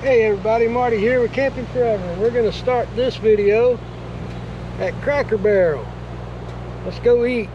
Hey everybody, Marty here with Camping Forever. We're going to start this video at Cracker Barrel. Let's go eat.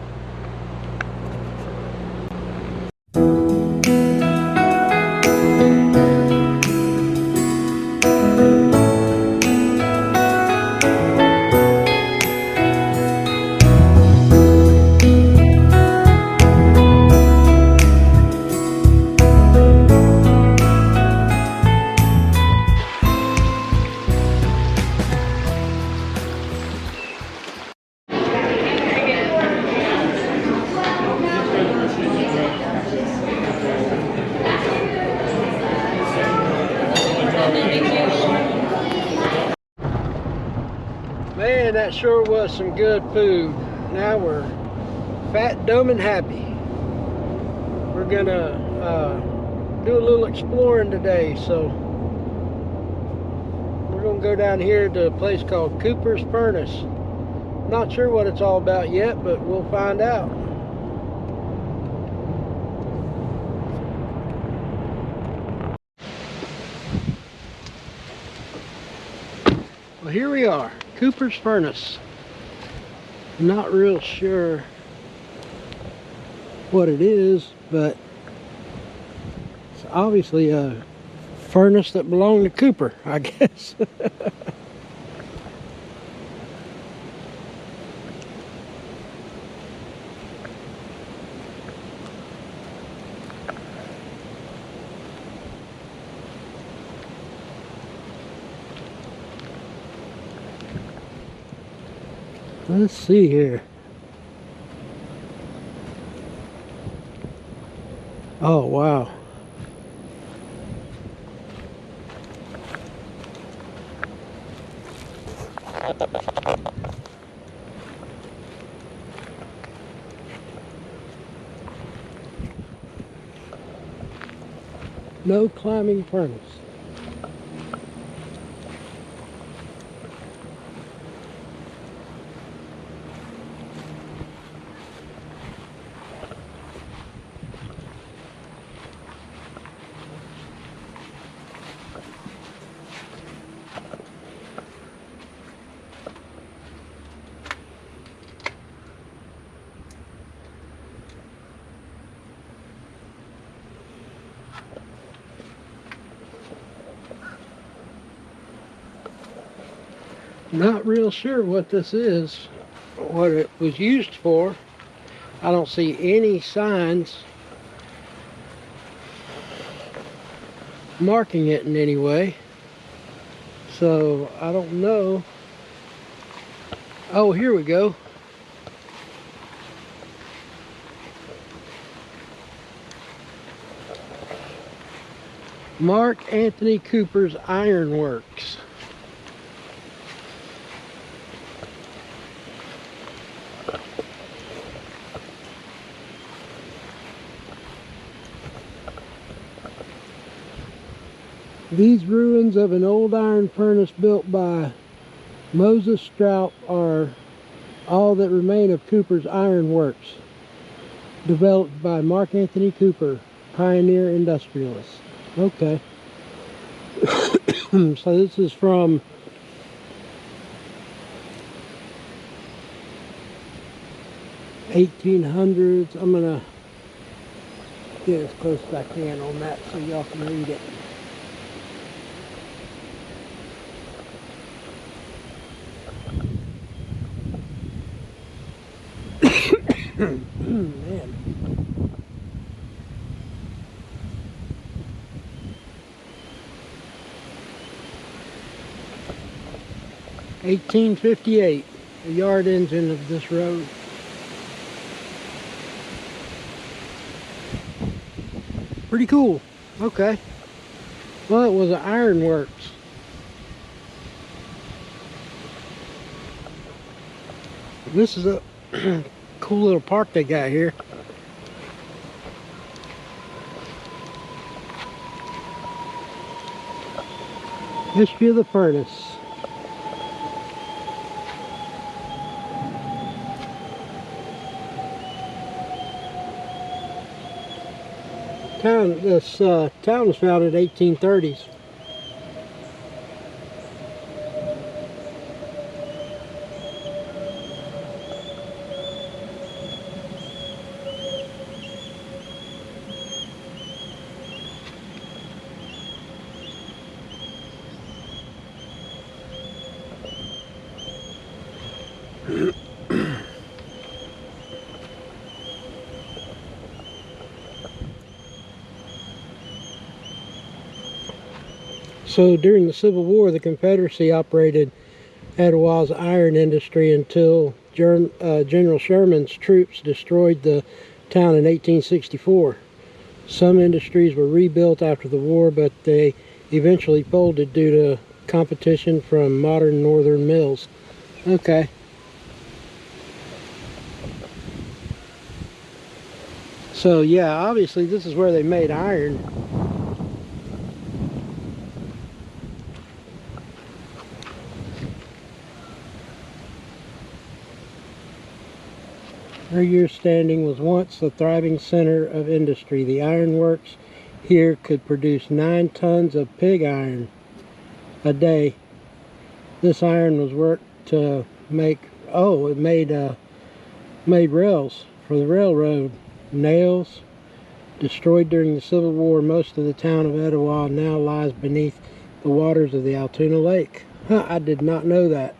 Man, that sure was some good food. Now we're fat, dumb, and happy. We're gonna do a little exploring today, so we're gonna go down here to a place called Cooper's Furnace. Not sure what it's all about yet, but we'll find out. Well, here we are, Cooper's Furnace. I'm not real sure what it is, but it's obviously a furnace that belonged to Cooper, I guess. Let's see here. Oh, wow. No climbing furnace. Not real sure what this is, what it was used for. I don't see any signs marking it in any way, so I don't know. Oh, here we go. Mark Anthony Cooper's Iron Works. These ruins of an old iron furnace built by Moses Strout are all that remain of Cooper's Iron Works, developed by Mark Anthony Cooper, pioneer industrialist. Okay. So this is from $1800s. I'm gonna get as close as I can on that so y'all can read it. Man. $1858, the yard engine of this road. Pretty cool. Okay. Well, it was an iron works. This is a cool little park they got here. History of the furnace. This town was founded in the 1830s. So during the Civil War, the Confederacy operated Etowah's iron industry until General Sherman's troops destroyed the town in 1864. Some industries were rebuilt after the war, but they eventually folded due to competition from modern northern mills. Okay. So yeah, obviously this is where they made iron. Where you're standing was once a thriving center of industry. The ironworks here could produce 9 tons of pig iron a day. This iron was worked to make, it made rails for the railroad. Nails. Destroyed during the Civil War, most of the town of Etowah now lies beneath the waters of the Altoona Lake. I did not know that.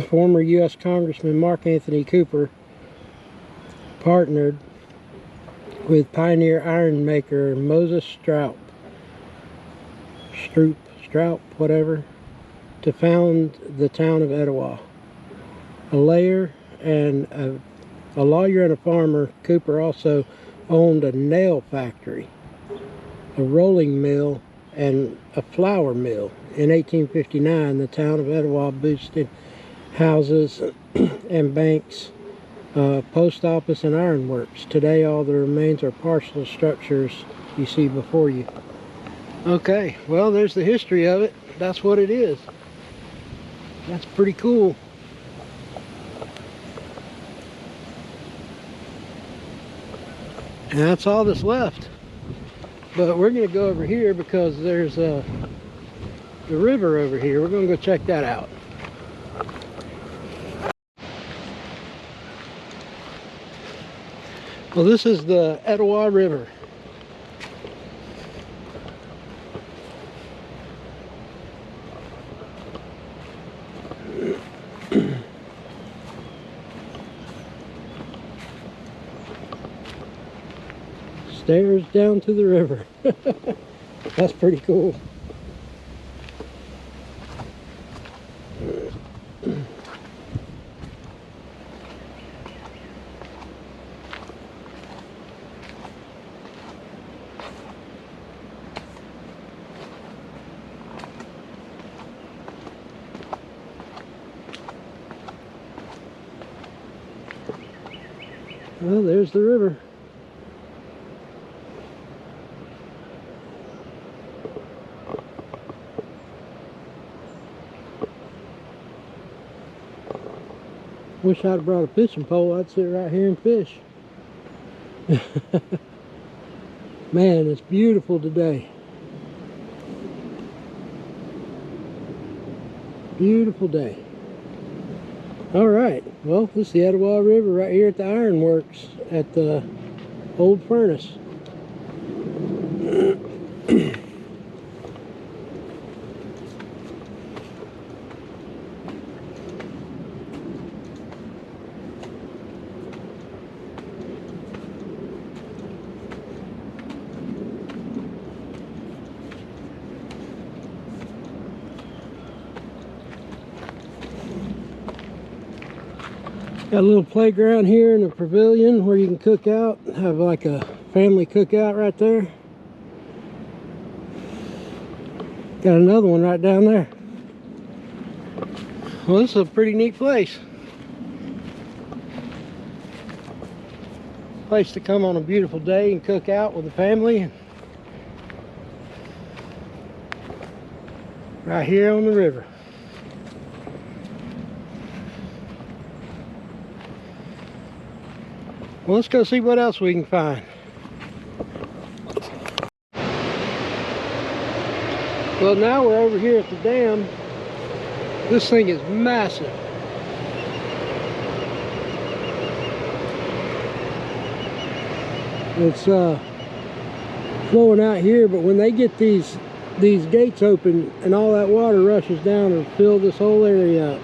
Former U.S. Congressman Mark Anthony Cooper partnered with pioneer iron maker Moses Stroop, whatever, to found the town of Etowah. A lawyer and a farmer, Cooper also owned a nail factory, a rolling mill, and a flour mill. In 1859, the town of Etowah boosted houses and banks, post office, and ironworks. Today, all the remains are partial structures you see before you. Okay, well, there's the history of it. That's what it is. That's pretty cool. And that's all that's left. But we're going to go over here because there's the river over here. We're going to go check that out. Well, this is the Etowah River. Stairs down to the river. That's pretty cool. Well, there's the river. Wish I'd have brought a fishing pole. I'd sit right here and fish. Man, it's beautiful today. Beautiful day. All right, well, this is the Etowah River right here at the ironworks at the old furnace. Got a little playground here in the pavilion where you can cook out, have like a family cookout right there. Got another one right down there. Well, this is a pretty neat place. Place to come on a beautiful day and cook out with the family. Right here on the river. Well, let's go see what else we can find. Well, now we're over here at the dam. This thing is massive. It's flowing out here, but when they get these gates open and all that water rushes down and fill this whole area up.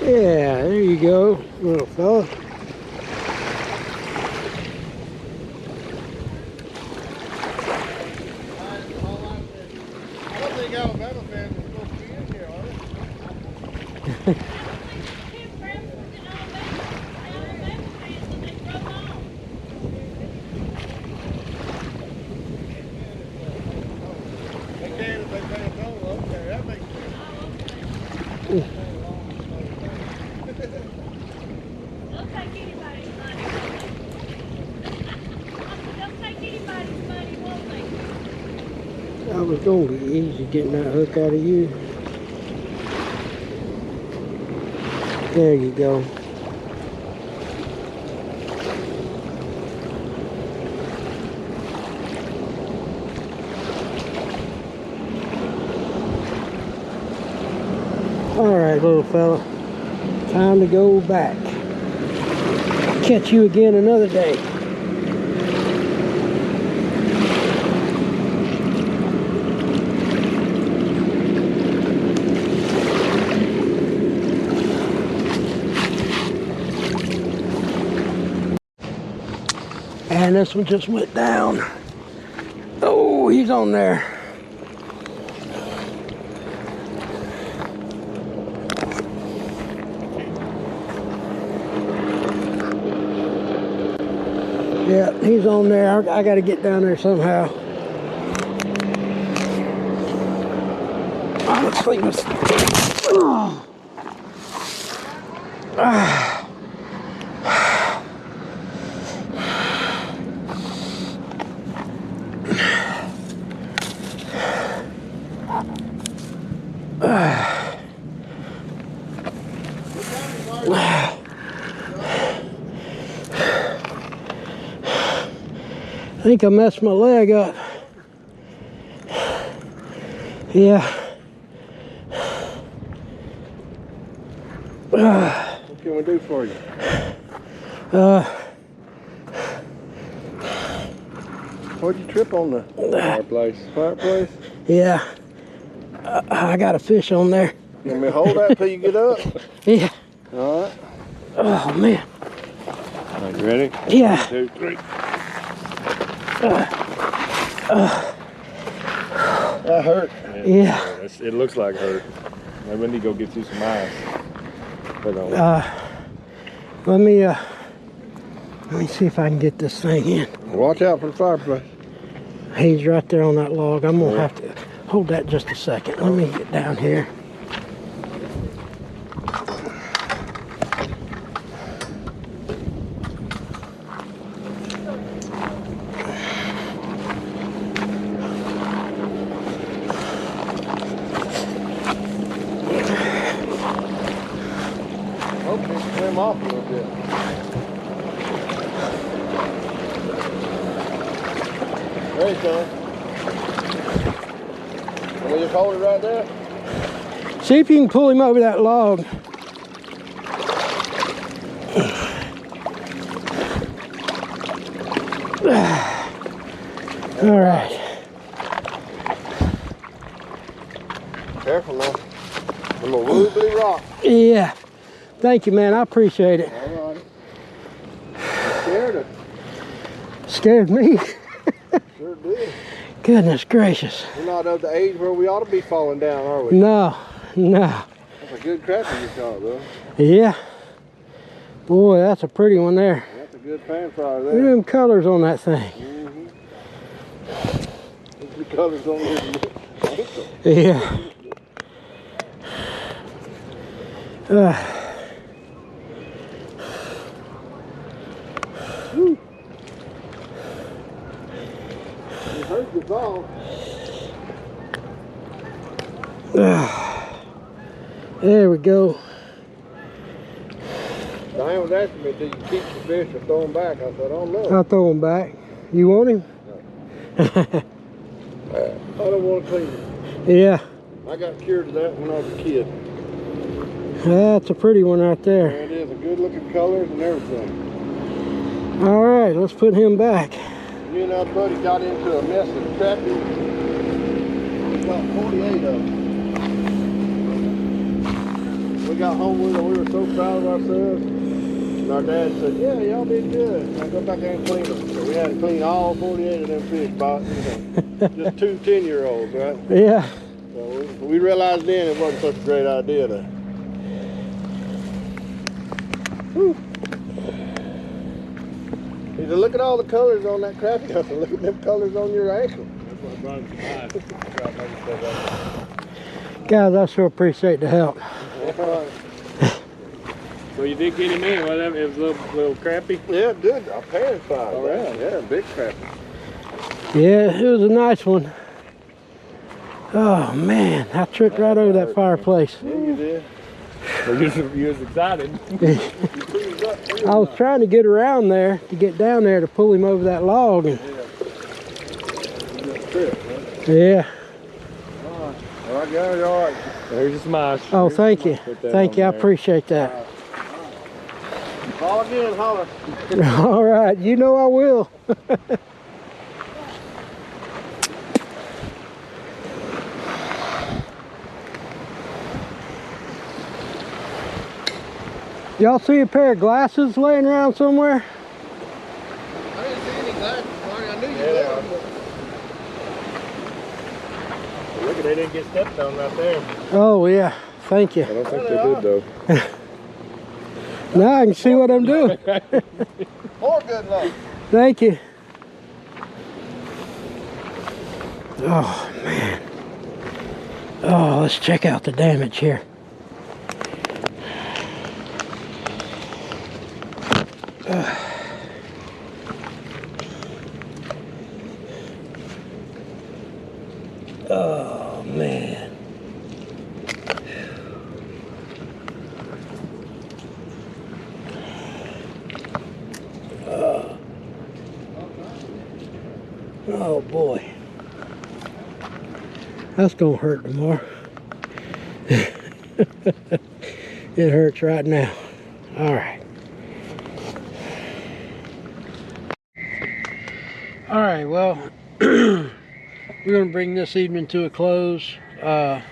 Yeah, there you go, little fella. I don't think Alabama fans are supposed to be in here, are they? They can if they pay a toll. Okay, that makes sense. They'll take anybody's money. They'll take anybody's money, won't they? I was gonna be easy getting that hook out of you. There you go. All right, little fella. Time to go back. Catch you again another day. And this one just went down. Oh, he's on there. Yeah, he's on there. I got to get down there somehow. Honestly, oh. I think I messed my leg up. Yeah. What can we do for you? What'd you trip on the fireplace? Fireplace? Yeah. I got a fish on there. You want me to hold that till you get up? Yeah. All right. Oh, man. Are you ready? Yeah. 1, 2, 3. That hurt. Yeah. It looks like hurt. Maybe we need to go get you some ice. Put on. Let me see if I can get this thing in. Watch out for the fireplace. He's right there on that log. I'm gonna have to hold that just a second. Let me get down here. Hopefully swim off a little bit. There you go. Can we just hold it right there? See if you can pull him over that log. All right. Careful now. A little wobbly rock. Yeah. Thank you, man. I appreciate it. All right. You scared her. Scared me. Sure did. Goodness gracious. We're not of the age where we ought to be falling down, are we? No. No. That's a good crappie you caught, though. Yeah. Boy, that's a pretty one there. That's a good pan fryer Look at there. them colors on that thing. The colors on his ankle. Yeah. You heard the ball. There we go. Diane was asking me, do you keep the fish or throw them back? I said, oh no. I'll throw him back. You want him? I don't want to clean it. Yeah. I got cured of that when I was a kid. That's a pretty one right there. It is a good looking colors and everything. All right, let's put him back. Me and our buddy got into a mess of trapping. We got 48 of them. We got home with it, we were so proud of ourselves. And our dad said, yeah, y'all did good. Now go back there and clean them. So we had to clean all 48 of them fish boxes. Just two 10-year-olds, right? Yeah. So we realized then it wasn't such a great idea to. Whew. He said, look at all the colors on that crappie. I said, look at them colors on your ankle. That's what brought him to mind. Guys, I sure appreciate the help. So you did get him in, whatever. It was a little crappy. Yeah, good. A pan size. Oh, yeah. Yeah, big crappie. Yeah, it was a nice one. Oh man, I tripped right over that fireplace. Yeah, you did. Well, you was excited. I was trying to get around there to get down there to pull him over that log. And, yeah. All right, guys, all right. There's your smash. Oh, thank you. Thank you. I appreciate that. Call again, holler. All right. You know I will. Y'all see a pair of glasses laying around somewhere? I didn't see any glasses, Barney. I knew you Yeah. would. Look at they didn't get stepped on right there. Oh, yeah. Thank you. I don't think they did though. Now I can see what I'm doing. More good luck. Thank you. Oh, man. Oh, let's check out the damage here. Oh, man. Oh boy. That's gonna hurt tomorrow. It hurts right now. All right. All right, well, we're gonna bring this evening to a close. I'm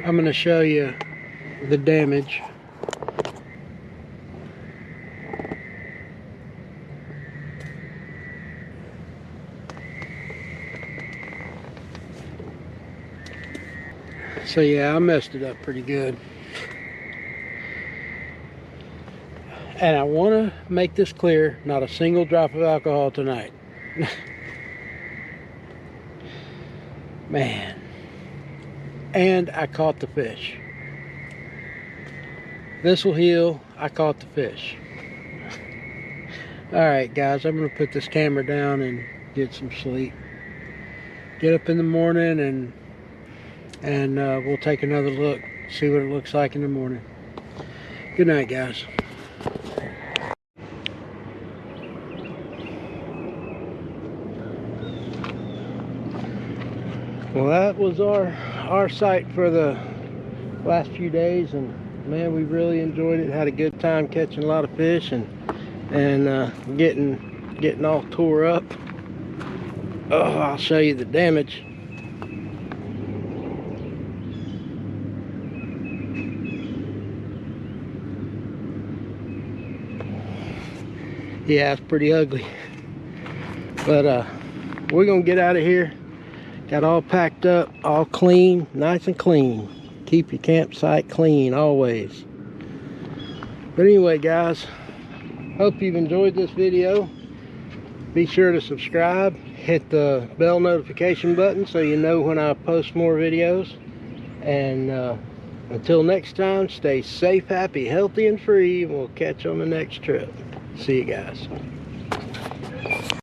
gonna show you the damage. So yeah, I messed it up pretty good. And I want to make this clear, not a single drop of alcohol tonight. Man. And I caught the fish. This will heal. I caught the fish. Alright guys, I'm going to put this camera down and get some sleep. Get up in the morning and we'll take another look, see what it looks like in the morning. Good night, guys. Well, that was our sight for the last few days, and man, we really enjoyed it. Had a good time catching a lot of fish and getting all tore up. Oh, I'll show you the damage. Yeah, it's pretty ugly, but we're gonna get out of here. Got all packed up, all clean, nice and clean. Keep your campsite clean always. But anyway guys, hope you've enjoyed this video. Be sure to subscribe, hit the bell notification button so you know when I post more videos. And until next time, stay safe, happy, healthy, and free. We'll catch you on the next trip. See you guys.